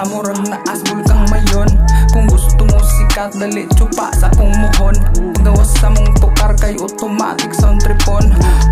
murag na asbol kang mayon. Kung gusto mo sikat, dali tsupa sa kong muhon. Gawas sa mong tukar kay automatic sound tripon.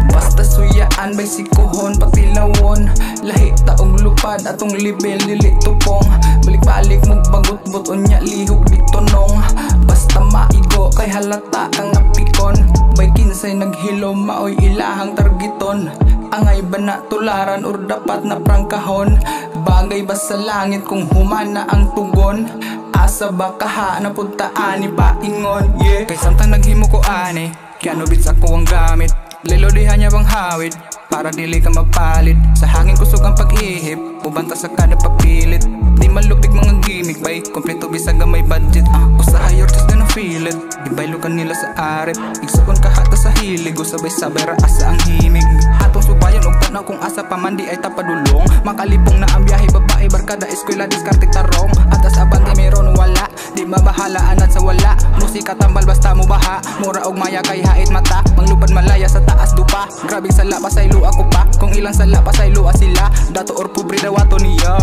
Basta suyaan bay sikuhon pati lawon. Lahi taong lupad atong libel dili tupong. Balik-balik mo bagot-bot unya lihok di tonong. Basta maigo kay halata kang napikon. Bay kinsay naghilo maoy ilahang targiton. Angay ba na tularan or dapat na prangkahon? Bagay ba sa langit kung humana ang tugon? Asa ba kaha na puntaan ni paingon? Yeah. Kay samtang naghimo ko ani, kaya no bits ako ang gamit. Lilodihan niya bang hawid, para dili ka mapalit. Sa hangin kusog ang pag-ihip, bubanta sa kada papilit. Di malupig mga gimmick bay, kompleto bisag may budget. Usahay or just gonna feel it. Ibaylo ka nila sa arip, igsukon ka hata sa hilig. Usabay-sabay raasa ang himig. Hatong subayan og tanaw kung asa pamandi ay tapadulong. Makalipong na ang biyahe, babae, barkada, eskwela, diskarte, tarong. Atas abante meron wala, di mabahala anat sa wala. Musika tambal basta mo baha, mura og maya kay hait mata. Manglupad malaya sa taas dupa, grabing sala pasaylo ako pa. Kung ilang sala pasaylo sila, dato or pobre dawato niya.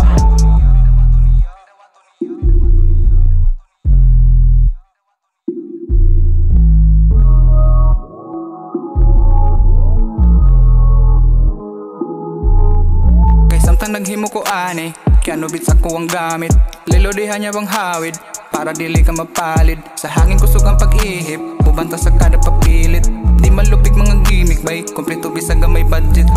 Samtang naghimo ko ani, kaya no bits ako ang gamit. Lilodihan niya bang hawid, para dili ka mapalid. Sa hangin kusog ang pag-ihip, bubanta sa kada papilit. Di malupig mga gimmick bay, kompleto bisag may budget.